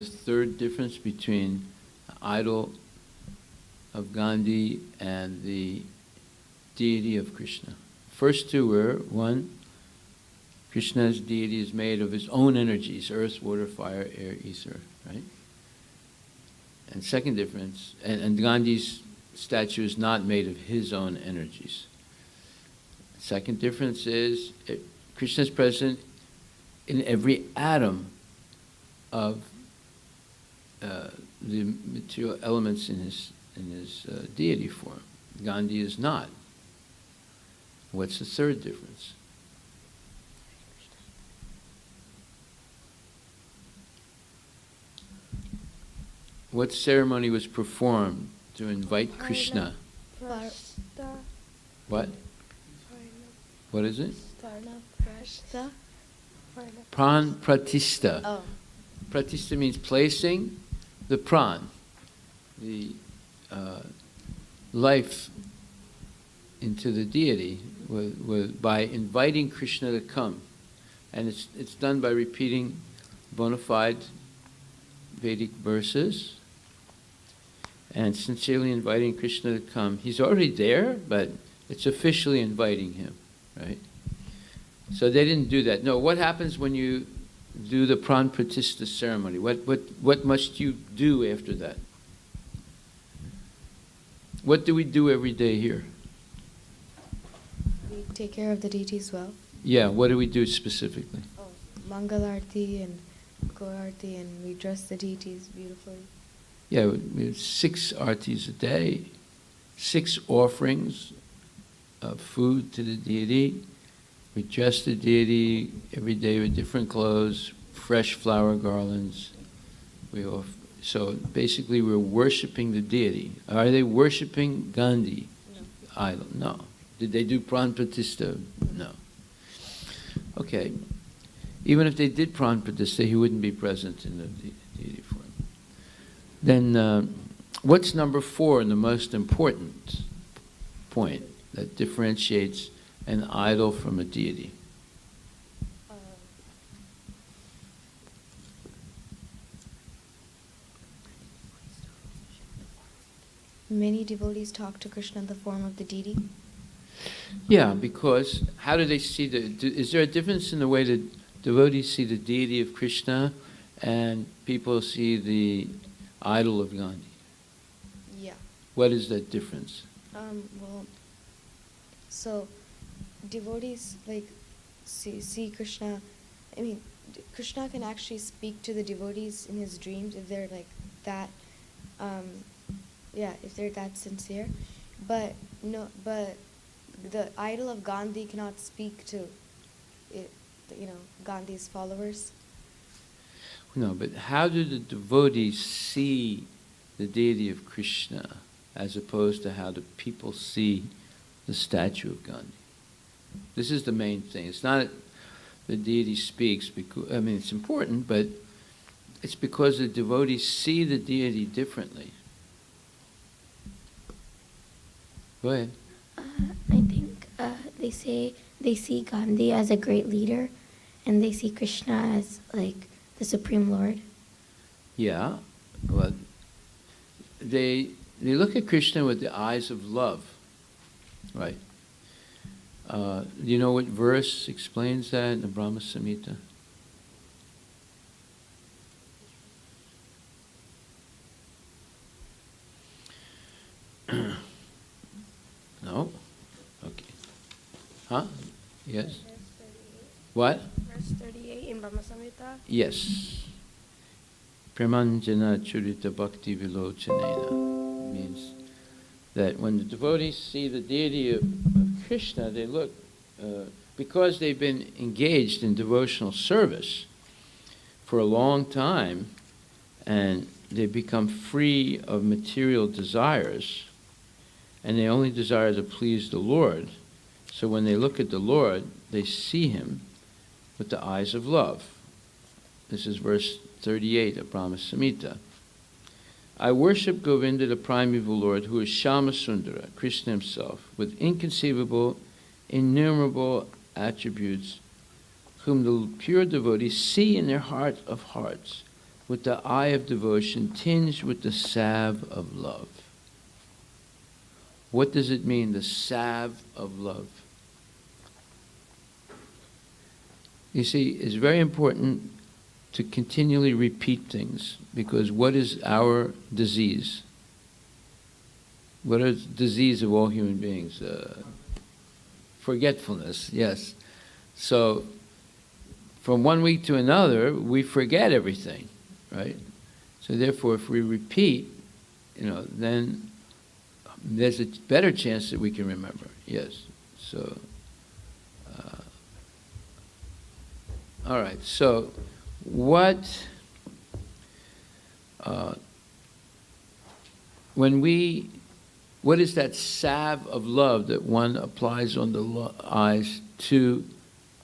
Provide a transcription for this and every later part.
The third difference between the idol of Gandhi and the deity of Krishna. First two were, one, Krishna's deity is made of his own energies, earth, water, fire, air, ether, right? And second difference, and Gandhi's statue is not made of his own energies. Second difference is Krishna is present in every atom of the material elements in his deity form. Gandhi is not. What's the third difference? What ceremony was performed to invite Krishna? What? What is it? Pran Pratishta. Oh. Pratishta means placing the pran, the life into the deity by inviting Krishna to come. And it's done by repeating bona fide Vedic verses and sincerely inviting Krishna to come. He's already there, but it's officially inviting him, right? So they didn't do that. No, what happens when you do the Pran Pratishta ceremony? What must you do after that? What do we do every day here? We take care of the deities well. Yeah, what do we do specifically? Oh, Mangal Arti and Gaur Arti, and we dress the deities beautifully. Yeah, we have 6 artis a day, 6 offerings of food to the deity. We dress the deity every day with different clothes, fresh flower garlands. So basically we're worshiping the deity. Are they worshiping Gandhi? No. Idol? No. Did they do Pran Pratishta? No. Okay. Even if they did Pran Pratishta, he wouldn't be present in the deity form. Then what's number 4 and the most important point that differentiates an idol from a deity? Many devotees talk to Krishna in the form of the deity. Yeah, because how do they see is there a difference in the way that devotees see the deity of Krishna and people see the idol of Gandhi? Yeah. What is that difference? So devotees see Krishna. I mean, Krishna can actually speak to the devotees in his dreams if they're like that. If they're that sincere, but the idol of Gandhi cannot speak to Gandhi's followers. No, but how do the devotees see the deity of Krishna as opposed to how do people see the statue of Gandhi? This is the main thing. It's not the deity speaks because, I mean, it's important, but it's because the devotees see the deity differently. Go ahead. I think they say they see Gandhi as a great leader, and they see Krishna as like the Supreme Lord. Yeah, well, they look at Krishna with the eyes of love, right? Do you know what verse explains that in the Brahma Samhita? No? Okay. Huh? Yes? What? Verse 38 in Brahma Samhita. Yes. Pramanjana Churita Bhakti Vilochanena means that when the devotees see the deity of Krishna, they look, because they've been engaged in devotional service for a long time, and they become free of material desires, and they only desire to please the Lord. So when they look at the Lord, they see him with the eyes of love. This is verse 38 of Brahma Samhita. I worship Govinda, the primeval Lord, who is Shama Sundara, Krishna himself, with inconceivable, innumerable attributes, whom the pure devotees see in their heart of hearts with the eye of devotion tinged with the salve of love. What does it mean, the salve of love? You see, it's very important to continually repeat things, because what is our disease? What is the disease of all human beings? Forgetfulness, yes. So, from one week to another, we forget everything, right? So therefore, if we repeat, then there's a better chance that we can remember, yes. So, all right, so what is that salve of love that one applies on the eyes to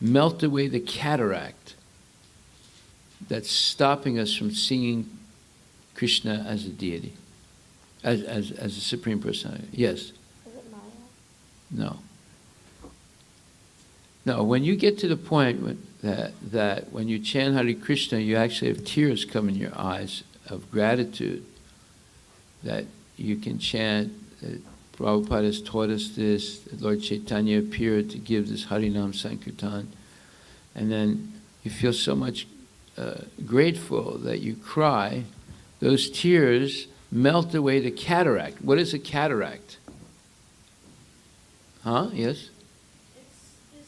melt away the cataract that's stopping us from seeing Krishna as a deity, as a Supreme Personality? Yes? Is it Maya? No. No, when you get to the point that when you chant Hare Krishna, you actually have tears come in your eyes of gratitude that you can chant. Prabhupada has taught us this. Lord Chaitanya appeared to give this Harinam Sankirtan. And then you feel so much grateful that you cry. Those tears melt away the cataract. What is a cataract? Huh? Yes? It's this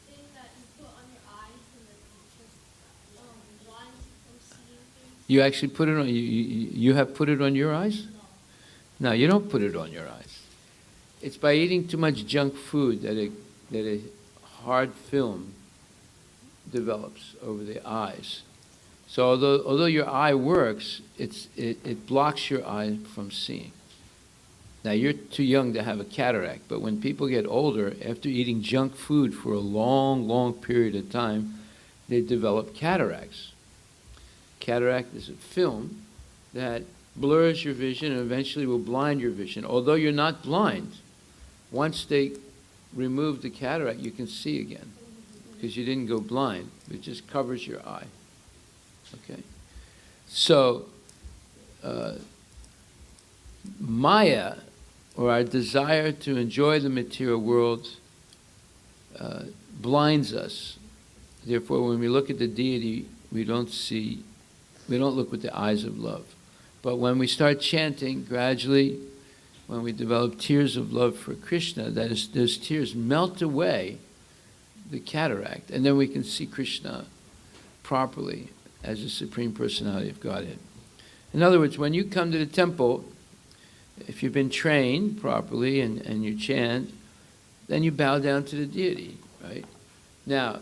thing that you put on your eyes and it just blinds you from seeing things. You actually put it on, you have put it on your eyes? No, you don't put it on your eyes. It's by eating too much junk food that a hard film develops over the eyes. So although your eye works, it blocks your eye from seeing. Now, you're too young to have a cataract, but when people get older, after eating junk food for a long, long period of time, they develop cataracts. Cataract is a film that blurs your vision and eventually will blind your vision. Although you're not blind, once they remove the cataract, you can see again, because you didn't go blind. It just covers your eye. Okay? So, Maya, or our desire to enjoy the material world, blinds us. Therefore, when we look at the deity, we don't look with the eyes of love. But when we start chanting, gradually, when we develop tears of love for Krishna, those tears melt away the cataract, and then we can see Krishna properly as the Supreme Personality of Godhead. In other words, when you come to the temple, if you've been trained properly and you chant, then you bow down to the deity, right? Now,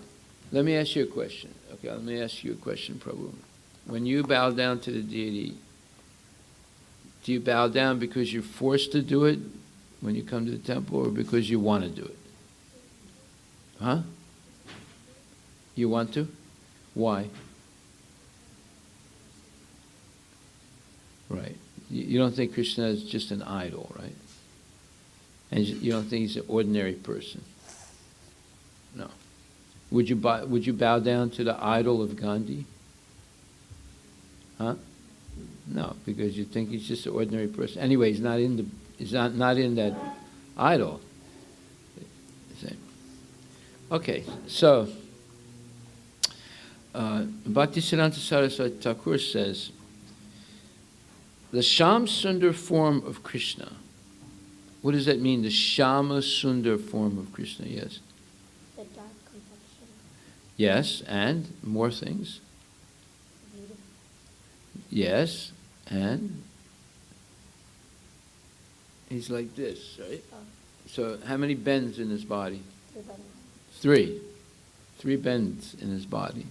let me ask you a question. Okay, let me ask you a question, Prabhu. When you bow down to the deity, do you bow down because you're forced to do it when you come to the temple, or because you want to do it? Huh? You want to? Why? Right. You don't think Krishna is just an idol, right? And you don't think he's an ordinary person? No. Would you bow down to the idol of Gandhi? Huh? No, because you think he's just an ordinary person. Anyway, he's not in that idol. Okay, so Bhaktisiddhanta Saraswati Thakur says, the Sham Sundar form of Krishna. What does that mean, the Shama Sundar form of Krishna? Yes. The dark complexion. Yes, and more things. Beautiful. Yes, and he's like this, right? Oh. So how many bends in his body? 3 buttons. 3. 3 bends in his body,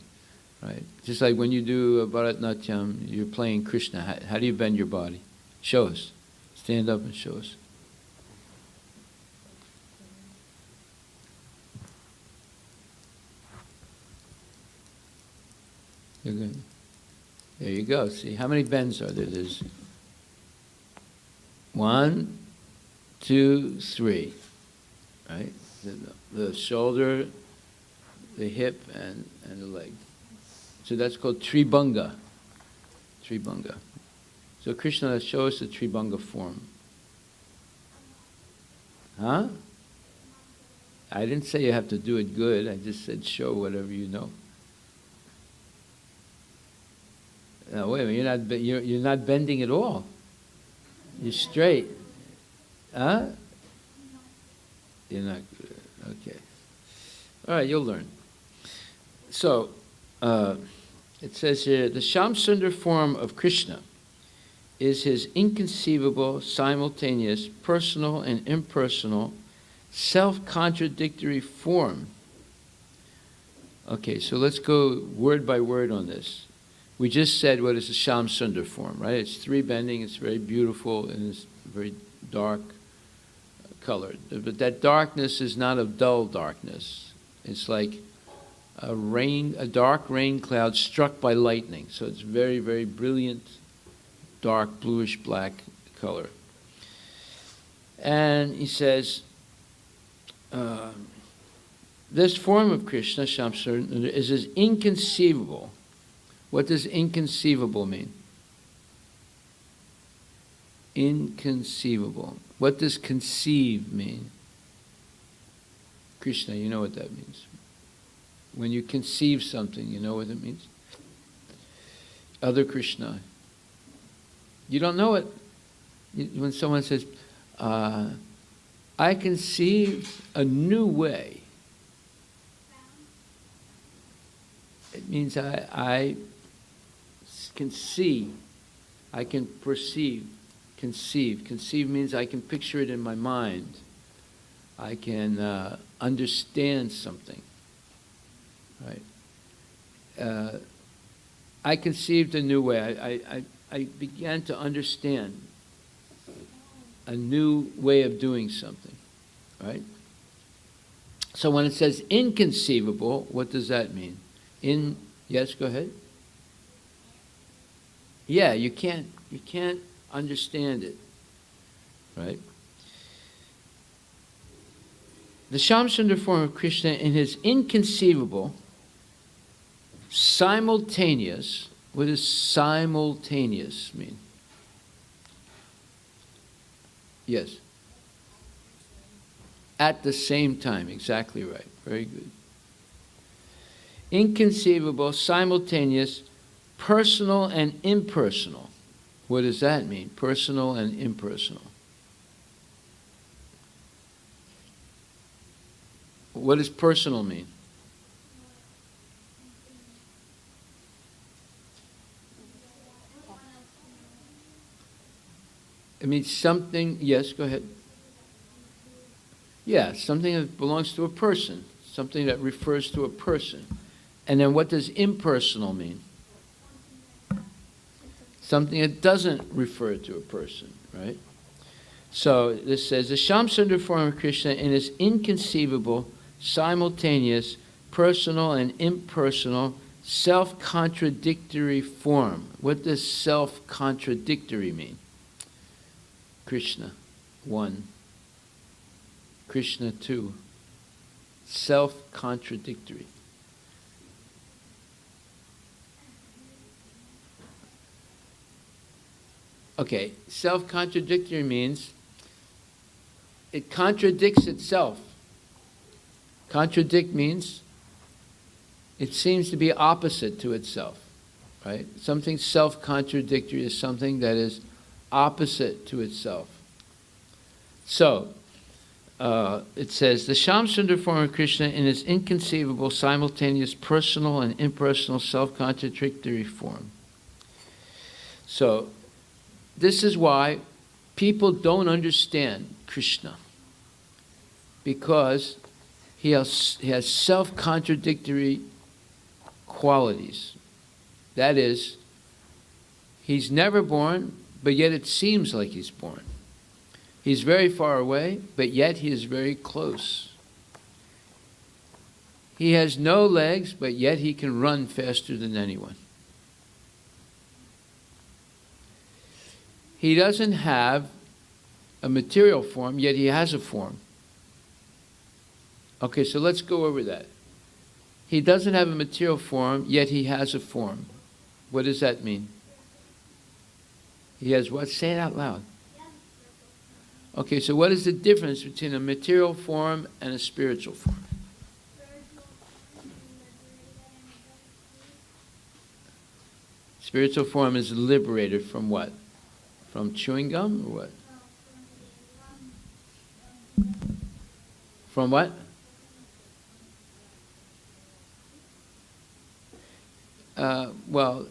right? Just like when you do Bharatnatyam, you're playing Krishna. How do you bend your body? Show us. Stand up and show us. You're good. There you go. See, how many bends are there? There's 1, 2, 3, right? The shoulder, the hip, and the leg. So that's called Tribhanga. Tribhanga. So Krishna, show us the Tribhanga form. Huh? I didn't say you have to do it good. I just said show whatever you know. Now, wait a minute. You're not bending at all. You're straight. Huh? You're not good. Okay. All right, you'll learn. So, it says here, the Shamsundar form of Krishna is his inconceivable, simultaneous, personal and impersonal, self-contradictory form. Okay, so let's go word by word on this. We just said what is a Shamsundar form, right? It's three bending, it's very beautiful, and it's very dark colored. But that darkness is not a dull darkness. It's like a dark rain cloud struck by lightning. So it's very, very brilliant, dark bluish black color. And he says, this form of Krishna, Shamsundar, is as inconceivable. What does inconceivable mean? Inconceivable. What does conceive mean? Krishna, you know what that means. When you conceive something, you know what it means? Other Krishna. You don't know it. When someone says, I conceived a new way, it means I can see, I can perceive, conceive. Conceive means I can picture it in my mind. I can understand something. Right? I conceived a new way. I began to understand a new way of doing something. Right? So when it says inconceivable, what does that mean? Yes, go ahead. Yeah, you can't understand it. Right? The Shamsundar form of Krishna in his inconceivable, simultaneous, what does simultaneous mean? Yes. At the same time, exactly right. Very good. Inconceivable, simultaneous, personal and impersonal. What does that mean? Personal and impersonal. What does personal mean? It means something, yes, go ahead. Yeah, something that belongs to a person, something that refers to a person. And then what does impersonal mean? Something that doesn't refer to a person, right? So this says, the Shamsundar form of Krishna in his inconceivable, simultaneous, personal and impersonal, self-contradictory form. What does self-contradictory mean? Krishna, 1. Krishna, 2. Self-contradictory. Okay, self-contradictory means it contradicts itself. Contradict means it seems to be opposite to itself, right? Something self-contradictory is something that is opposite to itself. So, it says, the Shamsundar form of Krishna in its inconceivable, simultaneous, personal and impersonal, self-contradictory form. So, this is why people don't understand Krishna, because he has self-contradictory qualities. That is, he's never born, but yet it seems like he's born. He's very far away, but yet he is very close. He has no legs, but yet he can run faster than anyone. He doesn't have a material form, yet he has a form. Okay, so let's go over that. He doesn't have a material form, yet he has a form. What does that mean? He has what? Say it out loud. Okay, so what is the difference between a material form and a spiritual form? Spiritual form is liberated from what? From chewing gum or what? From what? Well,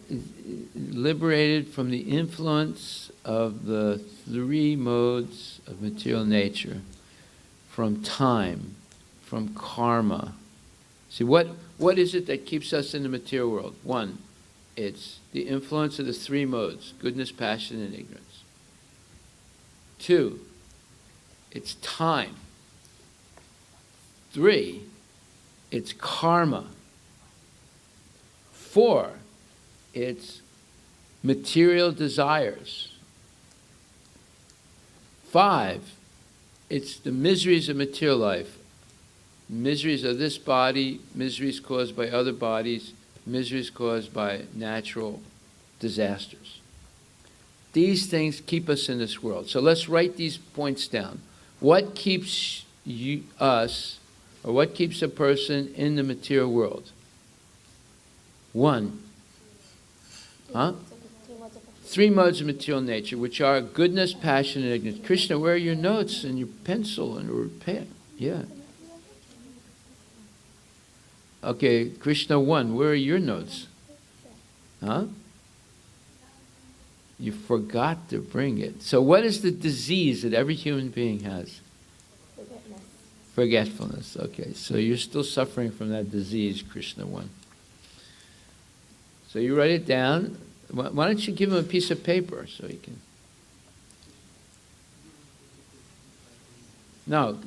liberated from the influence of the three modes of material nature, from time, from karma. See, what is it that keeps us in the material world? One, it's the influence of the three modes, goodness, passion, and ignorance. Two, it's time. Three, it's karma. Four, it's material desires. Five, it's the miseries of material life. Miseries of this body, miseries caused by other bodies, miseries caused by natural disasters. These things keep us in this world. So let's write these points down. What keeps us, or what keeps a person in the material world? One. Huh? Three modes of material nature, which are goodness, passion, and ignorance. Krishna, where are your notes and your pencil and your pen? Yeah. Okay, Krishna 1, where are your notes? Huh? You forgot to bring it. So what is the disease that every human being has? Forgetfulness. Okay, so you're still suffering from that disease, Krishna 1. So you write it down. Why don't you give him a piece of paper so he can... No,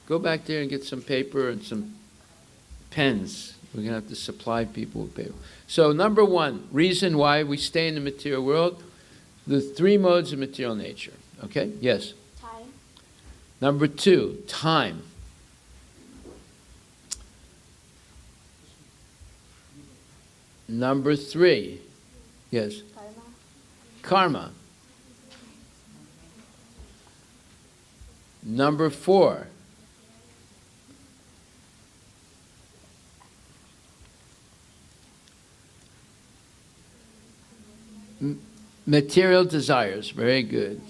go back there and get some paper and some pens. We're going to have to supply people with paper. So number one, reason why we stay in the material world, the three modes of material nature. Okay? Yes? Time. Number two, time. Number three, yes? Karma. Number four, material desires. Very good.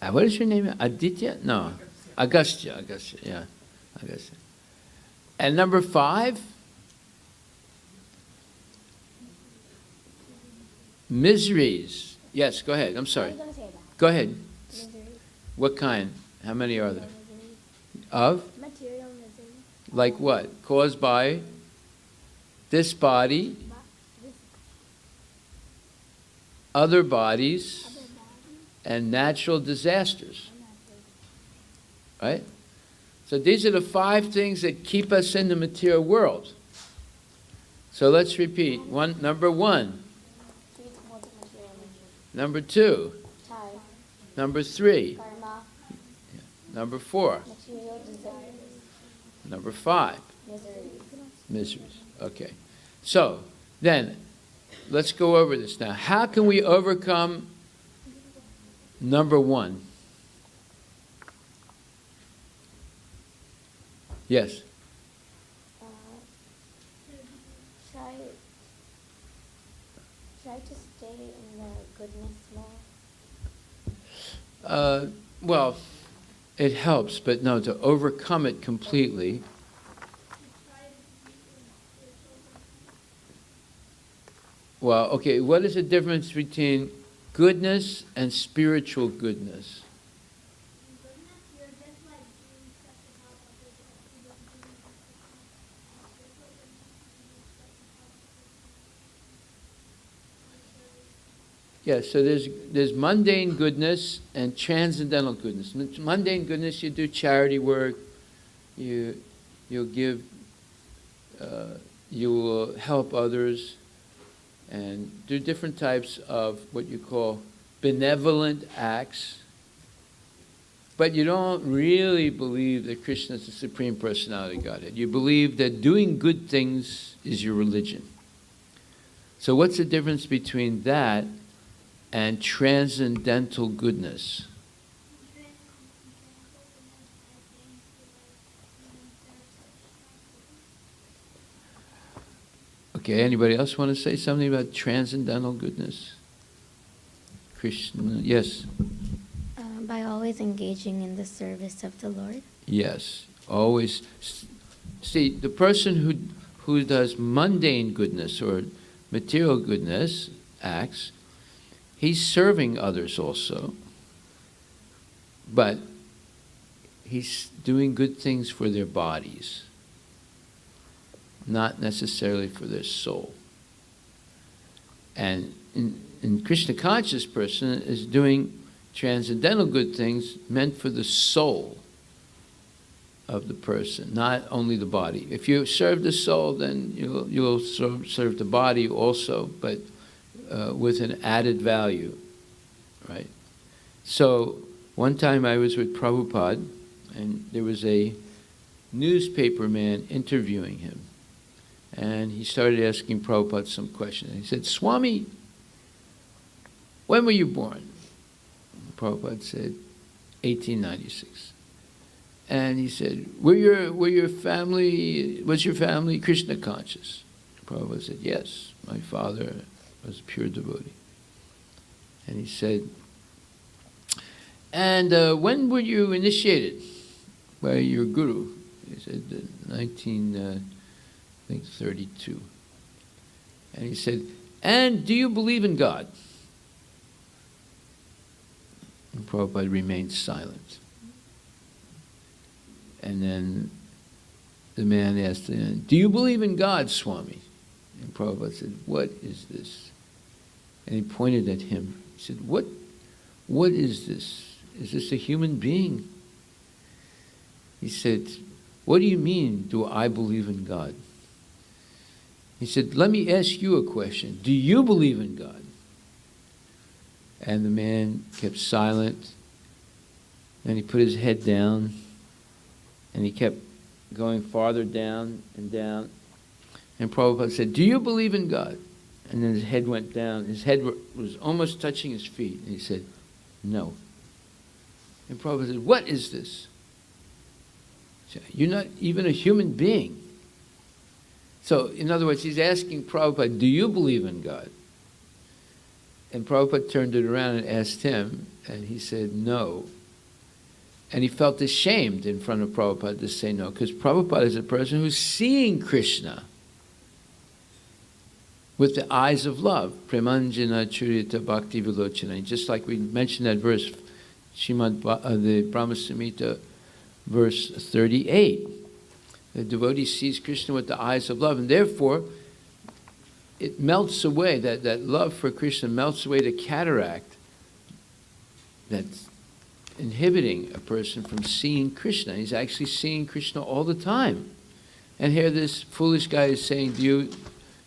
What is your name? Aditya? No. Agastya. Agastya, yeah. Agastya. And number five, miseries. Yes, go ahead. I'm sorry. Go ahead. What kind? How many are there? Of? Material misery. Like what? Caused by this body, other bodies, and natural disasters. Right? So these are the five things that keep us in the material world. So let's repeat. Number one. Number two. Time. Number three. Karma. Number four. Material desires. Number five. Miseries. Miseries. Okay. So then, let's go over this now. How can we overcome number one? Yes. Try to stay in the goodness mode. Well, it helps, but no, to overcome it completely. Well, okay, what is the difference between goodness and spiritual goodness? Yeah, so there's mundane goodness and transcendental goodness. Mundane goodness, you do charity work, you'll give, you will help others, and do different types of what you call benevolent acts. But you don't really believe that Krishna is the Supreme Personality of Godhead. You believe that doing good things is your religion. So what's the difference between that and transcendental goodness. Okay, anybody else want to say something about transcendental goodness? Krishna, yes. By always engaging in the service of the Lord. Yes, always. See, the person who does mundane goodness or material goodness acts, he's serving others also, but he's doing good things for their bodies, not necessarily for their soul. And in Krishna conscious person is doing transcendental good things meant for the soul of the person, not only the body. If you serve the soul, then you'll serve the body also, but with an added value, right? So one time I was with Prabhupada, and there was a newspaper man interviewing him. And he started asking Prabhupada some questions. He said, Swami, when were you born? Prabhupada said, 1896. And he said, was your family Krishna conscious? Prabhupada said, yes, my father was a pure devotee. And he said, and when were you initiated by your guru? He said, 1932. And he said, and do you believe in God? And Prabhupada remained silent. And then the man asked him, do you believe in God, Swami? And Prabhupada said, what is this? And he pointed at him. He said, what is this? Is this a human being? He said, what do you mean, do I believe in God? He said, let me ask you a question. Do you believe in God? And the man kept silent. Then he put his head down. And he kept going farther down and down. And Prabhupada said, do you believe in God? And then his head went down. His head was almost touching his feet. And he said, no. And Prabhupada said, what is this? He said, you're not even a human being. So, in other words, he's asking Prabhupada, do you believe in God? And Prabhupada turned it around and asked him, and he said, no. And he felt ashamed in front of Prabhupada to say no, because Prabhupada is a person who's seeing Krishna with the eyes of love. Premanjana Churita Bhakti Vilochana. Just like we mentioned that verse, the Brahma Samhita, verse 38. The devotee sees Krishna with the eyes of love, and therefore it melts away, that love for Krishna melts away the cataract that's inhibiting a person from seeing Krishna. He's actually seeing Krishna all the time. And here this foolish guy is saying, do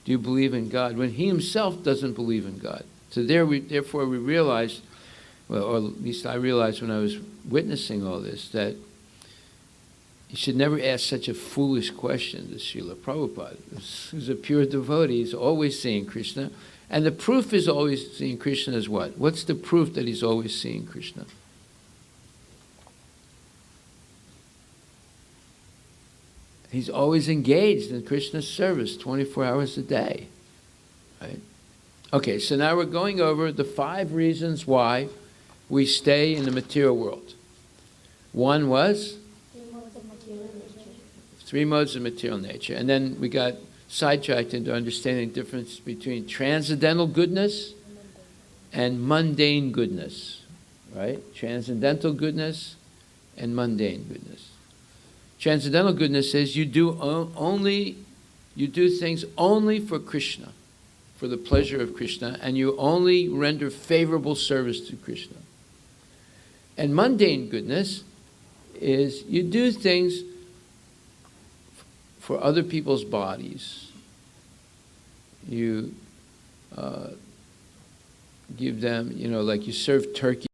you believe in God? When he himself doesn't believe in God. So therefore we realized, well, or at least I realized when I was witnessing all this, that you should never ask such a foolish question to Srila Prabhupada, who's a pure devotee. He's always seeing Krishna. And the proof is always seeing Krishna is what? What's the proof that he's always seeing Krishna? He's always engaged in Krishna's service 24 hours a day. Right? Okay, so now we're going over the 5 reasons why we stay in the material world. One was 3 modes of material nature. And then we got sidetracked into understanding the difference between transcendental goodness and mundane goodness. Right? Transcendental goodness and mundane goodness. Transcendental goodness says you do things only for Krishna, for the pleasure of Krishna, and you only render favorable service to Krishna. And mundane goodness is you do things for other people's bodies. You give them, like you serve turkey